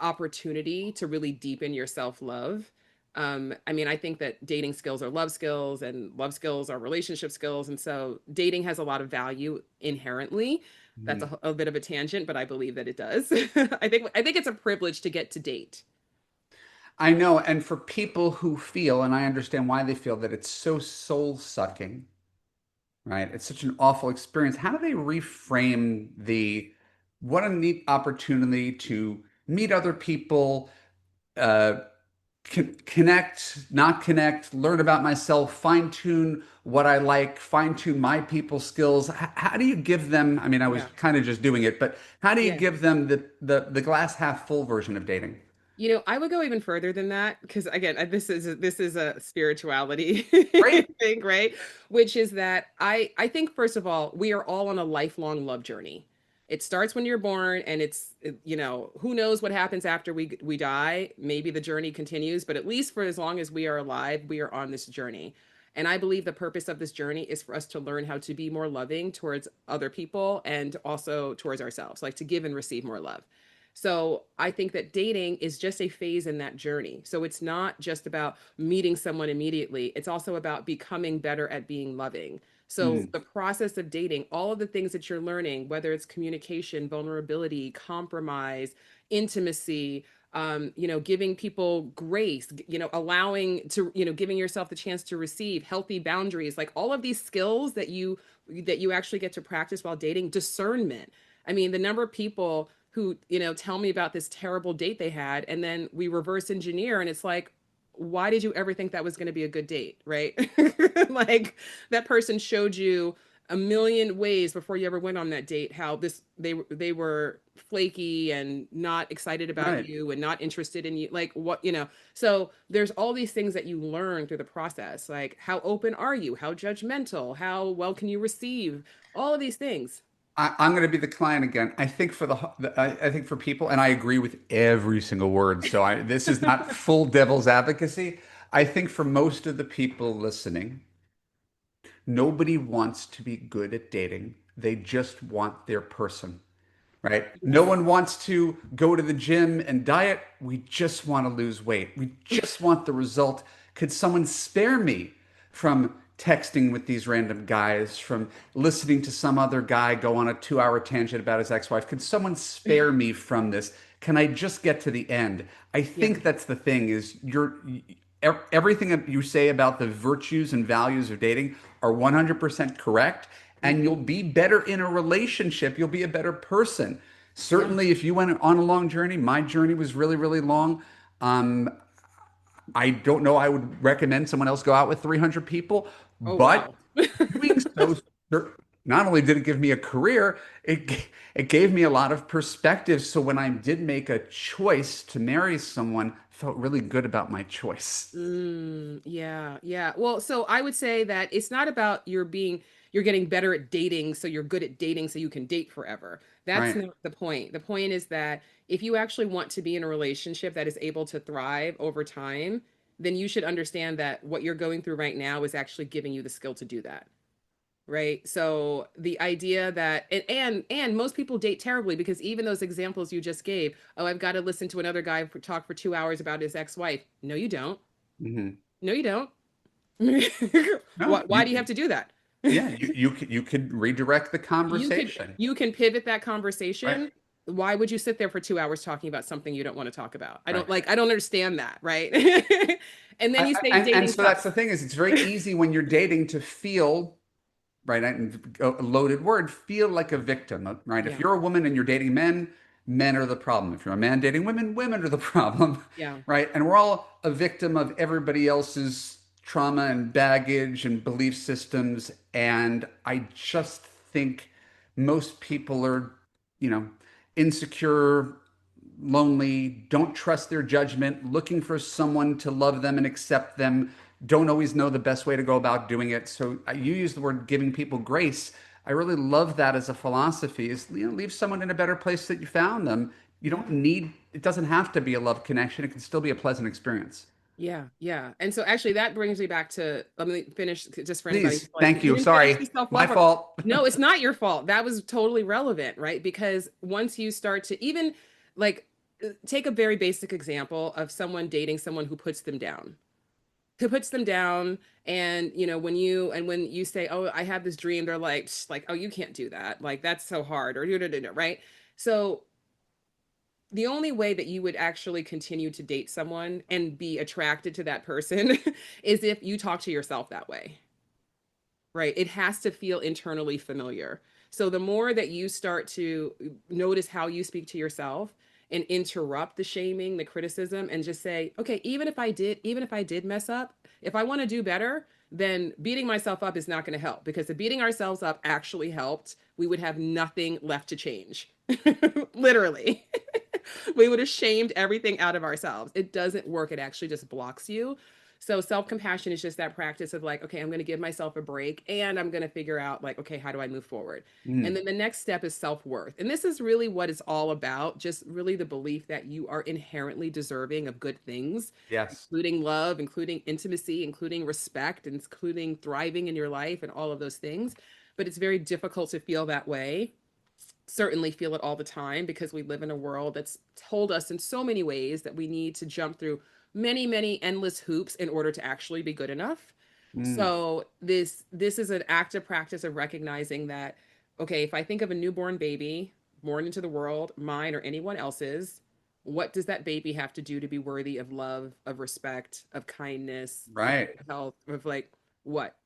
S2: opportunity to really deepen your self-love. I mean, I think that dating skills are love skills and love skills are relationship skills. And so dating has a lot of value inherently. That's
S1: Mhm.
S2: a bit of a tangent, but I believe that it does. I think it's a privilege to get to date.
S1: I know, and for people who feel, and I understand why they feel that it's so soul-sucking, right? It's such an awful experience. How do they reframe what a neat opportunity to meet other people, uh, connect, not connect, learn about myself, fine tune what I like, fine tune my people skills. How do you give them? I mean, I was
S2: Yeah.
S1: kind of just doing it, but how do you
S2: Yeah.
S1: give them the glass half full version of dating?
S2: I would go even further than that because again, this is a spirituality
S1: Great.
S2: thing, right? Which is that I think first of all, we are all on a lifelong love journey. It starts when you're born, and who knows what happens after we die. Maybe the journey continues, but at least for as long as we are alive, we are on this journey. And I believe the purpose of this journey is for us to learn how to be more loving towards other people and also towards ourselves, like to give and receive more love. So I think that dating is just a phase in that journey. So it's not just about meeting someone immediately, it's also about becoming better at being loving. So
S1: Mm,
S2: the process of dating, all of the things that you're learning, whether it's communication, vulnerability, compromise, intimacy, giving people grace, allowing to, giving yourself the chance to receive healthy boundaries, like all of these skills that you actually get to practice while dating, discernment. I mean, the number of people who, tell me about this terrible date they had, and then we reverse engineer, and it's like, why did you ever think that was going to be a good date, right? Like that person showed you a million ways before you ever went on that date how they were flaky and not excited about
S1: right.
S2: you and not interested in you, like what. So there's all these things that you learn through the process, like how open are you, how judgmental, how well can you receive, all of these things.
S1: I'm going to be the client again. I think I think for people, and I agree with every single word. So this is not full devil's advocacy. I think for most of the people listening, nobody wants to be good at dating. They just want their person, right? No
S2: Yes.
S1: one wants to go to the gym and diet. We just want to lose weight. We just want the result. Could someone spare me from texting with these random guys, from listening to some other guy go on a 2 hour tangent about his ex-wife. Can someone spare me from this? Can I just get to the end? I
S2: Yeah.
S1: think that's the thing is everything that you say about the virtues and values of dating are 100% correct, and you'll
S2: Hmm.
S1: be better in a relationship. You'll be a better person.
S2: Yeah.
S1: Certainly, if you went on a long journey, my journey was really, really long. Um, I don't know. I would recommend someone else go out with 300 people,
S2: Oh,
S1: but
S2: wow.
S1: doing so, not only did it give me a career, it gave me a lot of perspective. So when I did make a choice to marry someone, I felt really good about my choice.
S2: Yeah, yeah. Well, so I would say that it's not about you're getting better at dating, so you're good at dating, so you can date forever. That's
S1: Right.
S2: not the point. The point is that if you actually want to be in a relationship that is able to thrive over time, then you should understand that what you're going through right now is actually giving you the skill to do that. Right. So the idea that and most people date terribly because even those examples you just gave, oh, I've got to listen to another guy talk for 2 hours about his ex-wife. No, you don't.
S1: Hmm.
S2: No, you don't.
S1: No,
S2: Why do you have to do that?
S1: yeah, you could redirect the conversation,
S2: You can pivot that
S1: right?
S2: conversation. Why would you sit there for 2 hours talking about something you don't want to talk about?
S1: Right.
S2: I don't understand that, right? And then you say
S1: And
S2: dating
S1: so that's
S2: sucks.
S1: the thing is it's very easy when you're dating to feel right? And a loaded word, feel like a victim, right? If
S2: Yeah,
S1: you're a woman and you're dating men, men are the problem. If you're a man dating women, women are the problem,
S2: yeah,
S1: right? And we're all a victim of everybody else's trauma and baggage and belief systems. And I just think most people are, you know, insecure, lonely, don't trust their judgment, looking for someone to love them and accept them, don't always know the best way to go about doing it. So you use the word giving people grace. I really love that as a philosophy is, leave someone in a better place that you found them. You
S2: yeah.
S1: don't need, it doesn't have to be a love connection. It can still be a pleasant experience.
S2: Yeah, yeah. And so actually that brings me back to let me finish just for anybody who's
S1: Please.
S2: like,
S1: Thank
S2: you
S1: you.
S2: didn't finish
S1: Sorry.
S2: the
S1: My
S2: self-love.
S1: fault.
S2: No, it's not your fault. That was totally relevant, right? Because once you start to even like take a very basic example of someone dating someone who puts them down. And when you say, oh, I have this dream, they're like, oh, you can't do that. Like, that's so hard, or right? So the only way that you would actually continue to date someone and be attracted to that person is if you talk to yourself that way, right? It has to feel internally familiar. So the more that you start to notice how you speak to yourself and interrupt the shaming, the criticism, and just say, okay, even if I did mess up, if I want to do better, then beating myself up is not going to help, because if beating ourselves up actually helped, we would have nothing left to change. Literally. We would have shamed everything out of ourselves. It doesn't work. It actually just blocks you. So self-compassion is just that practice of like, okay, I'm going to give myself a break and I'm going to figure out like, okay, how do I move forward? And
S1: Mm,
S2: then the next step is self-worth. And this is really what it's all about, just really the belief that you are inherently deserving of good things,
S1: yes.
S2: including love, including intimacy, including respect, and including thriving in your life and all of those things. But it's very difficult to feel that way, certainly feel it all the time, because we live in a world that's told us in so many ways that we need to jump through many endless hoops in order to actually be good enough.
S1: Mm,
S2: So this is an active practice of recognizing that, okay, if I think of a newborn baby born into the world, mine or anyone else's, what does that baby have to do to be worthy of love, of respect, of kindness, of
S1: right.
S2: good health, of like what?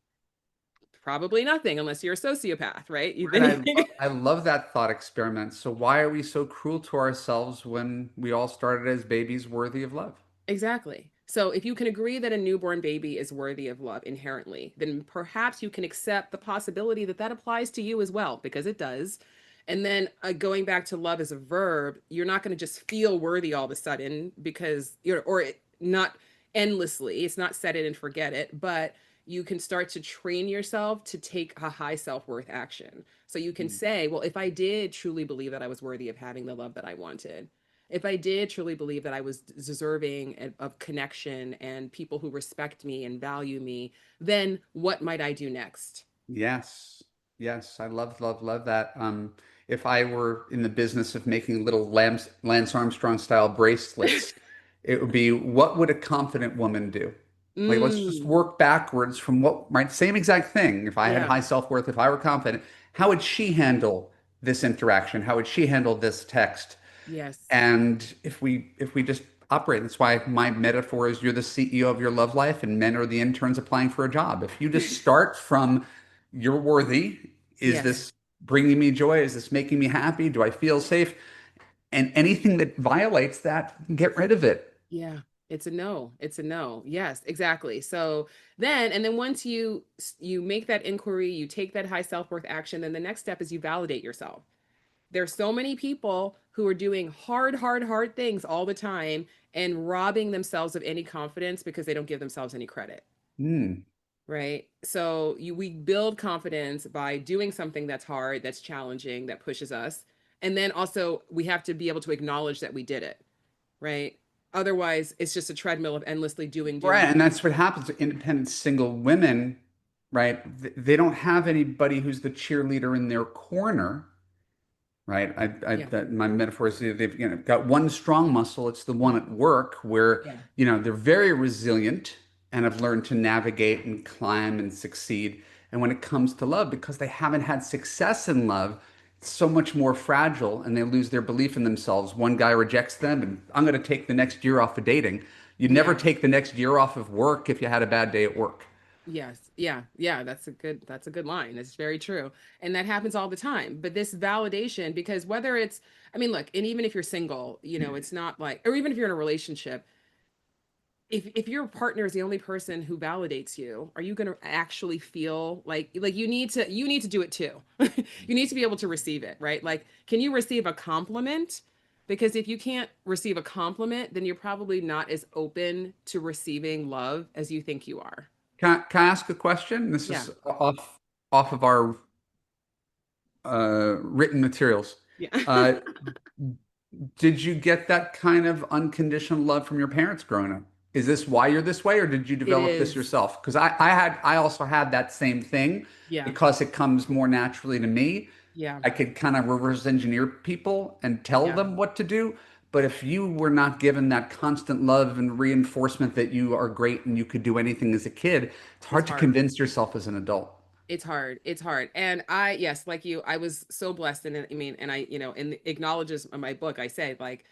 S2: Probably nothing, unless you're a sociopath, right? You
S1: And
S2: then
S1: I love that thought experiment. So why are we so cruel to ourselves when we all started as babies worthy of love?
S2: Exactly. So if you can agree that a newborn baby is worthy of love inherently, then perhaps you can accept the possibility that that applies to you as well, because it does. And then going back to love as a verb, you're not going to just feel worthy all of a sudden because not endlessly. It's not set it and forget it, but you can start to train yourself to take a high self-worth action. So you can
S1: Mm,
S2: say, well, if I did truly believe that I was worthy of having the love that I wanted, if I did truly believe that I was deserving of connection and people who respect me and value me, then what might I do next?
S1: yes. Yes. I love that. If I were in the business of making little Lance Armstrong style bracelets, it would be, what would a confident woman do? Like, let's just
S2: Mm,
S1: work backwards from what, right? Same exact thing. If I had
S2: yeah.
S1: high self-worth, if I were confident, how would she handle this interaction? How would she handle this text?
S2: Yes.
S1: And if we just operate, that's why my metaphor is you're the CEO of your love life and men are the interns applying for a job. If you just start from you're worthy, is
S2: Yes.
S1: this bringing me joy? Is this making me happy? Do I feel safe? And anything that violates that, get rid of it.
S2: Yeah, it's a no. It's a no. Yes, exactly. So then, and then once you make that inquiry, you take that high self-worth action, then the next step is you validate yourself. There's so many people who are doing hard, hard, hard things all the time and robbing themselves of any confidence because they don't give themselves any credit.
S1: Hmm.
S2: Right. So we build confidence by doing something that's hard, that's challenging, that pushes us. And then also we have to be able to acknowledge that we did it. Right. Otherwise, it's just a treadmill of endlessly doing,
S1: Right.
S2: doing,
S1: And
S2: doing.
S1: that's what happens to independent single women, right? They don't have anybody who's the cheerleader in their corner, right?
S2: Yeah.
S1: My metaphor is they've, got one strong muscle. It's the one at work where,
S2: Yeah.
S1: they're very resilient and have learned to navigate and climb and succeed. And when it comes to love, because they haven't had success in love, it's so much more fragile and they lose their belief in themselves. One guy rejects them and I'm going to take the next year off of dating. You'd never
S2: Yeah.
S1: take the next year off of work if you had a bad day at work.
S2: Yes. Yeah. Yeah. That's a good line. It's very true. And that happens all the time. But this validation, because whether it's, I mean, look, and even if you're single, it's not like, or even if you're in a relationship, if your partner is the only person who validates you, are you going to actually feel like you need to do it too. You need to be able to receive it, right? Like, can you receive a compliment? Because if you can't receive a compliment, then you're probably not as open to receiving love as you think you are.
S1: Can I ask a question? This
S2: Yeah.
S1: is off of our written materials.
S2: Yeah.
S1: Uh, did you get that kind of unconditional love from your parents growing up? Is this why you're this way, or did you
S2: It
S1: develop this
S2: is.
S1: yourself? Because I also had that same thing
S2: Yeah.
S1: because it comes more naturally to me.
S2: Yeah.
S1: I could kind of reverse engineer people and tell
S2: Yeah.
S1: them what to do. But if you were not given that constant love and reinforcement that you are great and you could do anything as a kid, it's
S2: It's
S1: hard to
S2: hard.
S1: convince yourself as an adult.
S2: It's hard. It's hard. And yes, like you, I was so blessed. And I mean, and I, and acknowledges in my book, I say, like,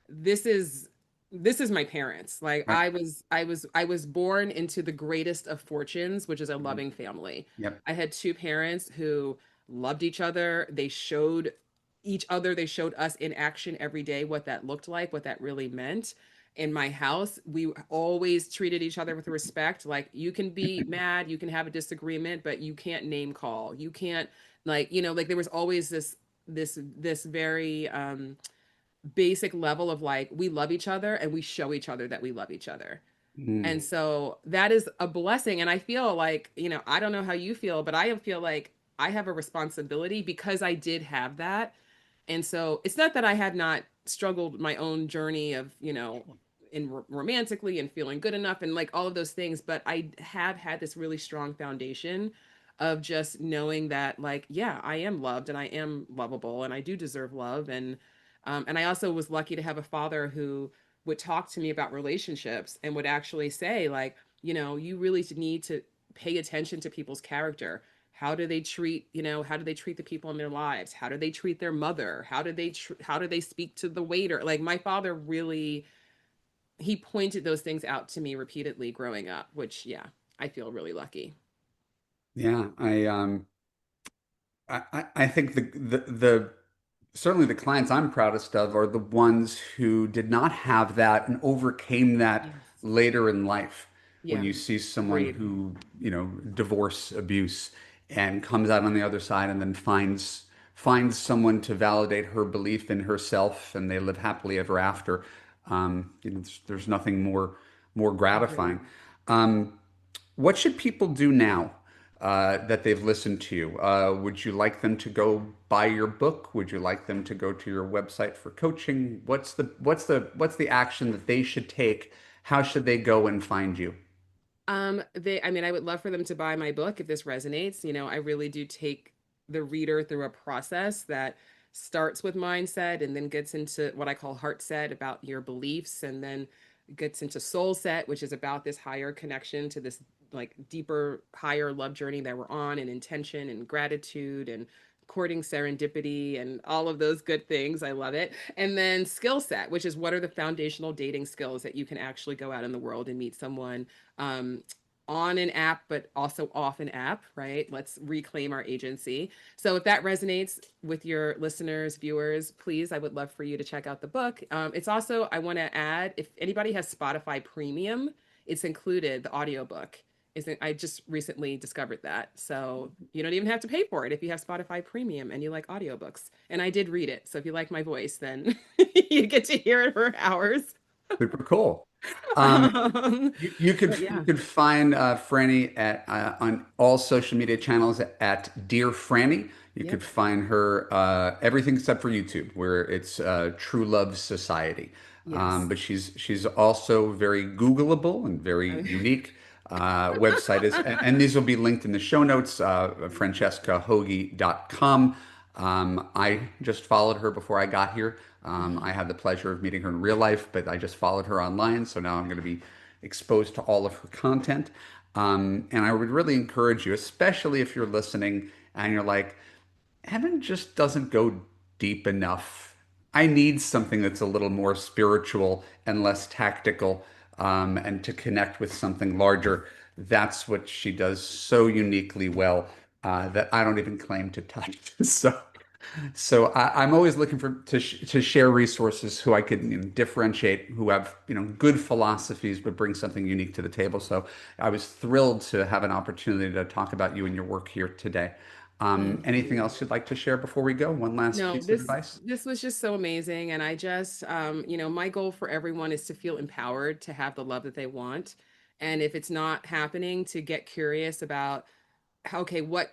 S2: this is this is my parents. Like,
S1: Right.
S2: I was born into the greatest of fortunes, which is a
S1: Mhm.
S2: loving family.
S1: Yep.
S2: I had two parents who loved each other. They showed each other, they showed us in action every day what that looked like, what that really meant. In my house, we always treated each other with respect. Like, you can be mad, you can have a disagreement, but you can't name call. You can't, like, like, there was always this very basic level of, like, we love each other and we show each other that we love each other.
S1: Mm.
S2: And so that is a blessing. And I feel like, I don't know how you feel, but I feel like I have a responsibility because I did have that. And so it's not that I had not struggled my own journey of, in romantically and feeling good enough and like all of those things, but I have had this really strong foundation of just knowing that, like, yeah, I am loved and I am lovable and I do deserve love. And I also was lucky to have a father who would talk to me about relationships and would actually say, like, you really need to pay attention to people's character. How do they treat the people in their lives? How do they treat their mother? How do they speak to the waiter? Like, my father really, he pointed those things out to me repeatedly growing up, which, yeah, I feel really lucky.
S1: Yeah, I think the certainly the clients I'm proudest of are the ones who did not have that and overcame that
S2: Yes.
S1: later in life. When
S2: Yeah.
S1: you see someone
S2: Agreed.
S1: who, divorce abuse and comes out on the other side and then finds someone to validate her belief in herself and they live happily ever after. There's nothing more
S2: Agreed.
S1: gratifying. What should people do now that they've listened to you? Would you like them to go buy your book? Would you like them to go to your website for coaching? What's the action that they should take? How should they go and find you?
S2: I mean, I would love for them to buy my book if this resonates. I really do take the reader through a process that starts with mindset and then gets into what I call heart set about your beliefs, and then gets into soul set, which is about this higher connection to this like deeper, higher love journey that we're on, and intention and gratitude and courting serendipity and all of those good things. I love it. And then skill set, which is what are the foundational dating skills that you can actually go out in the world and meet someone um, on an app, but also off an app, right? Let's reclaim our agency. So if that resonates with your listeners, viewers, please, I would love for you to check out the book. It's also, I want to add, if anybody has Spotify Premium, it's included, the audiobook. I just recently discovered that. So you don't even have to pay for it if you have Spotify Premium and you like audiobooks. And I did read it. So if you like my voice, then you get to hear it for hours.
S1: Super cool. Um,
S2: Um, but
S1: you
S2: yeah.
S1: could find Franny at on all social media channels at Dear Franny. You
S2: Yep.
S1: could find her everything except for YouTube, where it's True Love Society.
S2: Yes.
S1: But she's also very Googleable and very unique. Website is, and these will be linked in the show notes. Francescahogi.com. I just followed her before I got here. I had the pleasure of meeting her in real life, but I just followed her online. So now I'm going to be exposed to all of her content. And I would really encourage you, especially if you're listening and you're like, Evan just doesn't go deep enough. I need something that's a little more spiritual and less tactical, and to connect with something larger. That's what she does so uniquely well, that I don't even claim to touch. I'm always looking for to share resources who I can, differentiate, who have, good philosophies but bring something unique to the table. So I was thrilled to have an opportunity to talk about you and your work here today.
S2: Thank
S1: Anything
S2: you.
S1: else you'd like to share before we go? One last
S2: No,
S1: piece of
S2: this
S1: advice?
S2: this was just so amazing. And I just my goal for everyone is to feel empowered to have the love that they want. And if it's not happening, to get curious about okay, what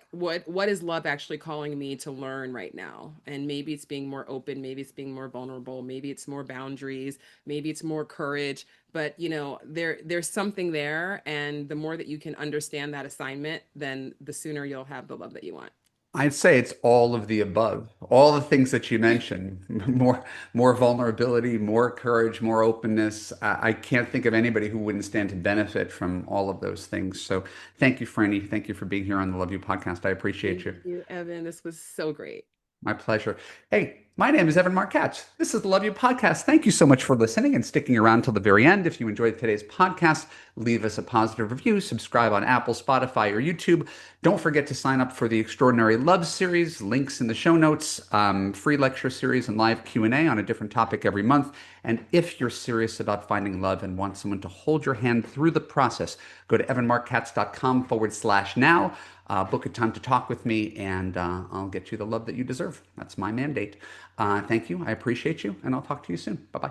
S2: is love actually calling me to learn right now? And maybe it's being more open, maybe it's being more vulnerable, maybe it's more boundaries, maybe it's more courage. But there's something there, and the more that you can understand that assignment, then the sooner you'll have the love that you want.
S1: I'd say it's all of the above. All the things that you mentioned, more vulnerability, more courage, more openness. I can't think of anybody who wouldn't stand to benefit from all of those things. So thank you, Franny. Thank you for being here on the Love You podcast. I appreciate
S2: Thank
S1: you.
S2: you, Evan. This was so great.
S1: My pleasure. Hey, my name is Evan Marquette. This is the Love You Podcast. Thank you so much for listening and sticking around till the very end. If you enjoyed today's podcast, leave us a positive review, subscribe on Apple, Spotify, or YouTube. Don't forget to sign up for the Extraordinary Love series, links in the show notes, free lecture series and live Q&A on a different topic every month. And if you're serious about finding love and want someone to hold your hand through the process, go to evanmarckatz.com/now. Book a time to talk with me, and I'll get you the love that you deserve. That's my mandate. Thank you. I appreciate you, and I'll talk to you soon. Bye bye.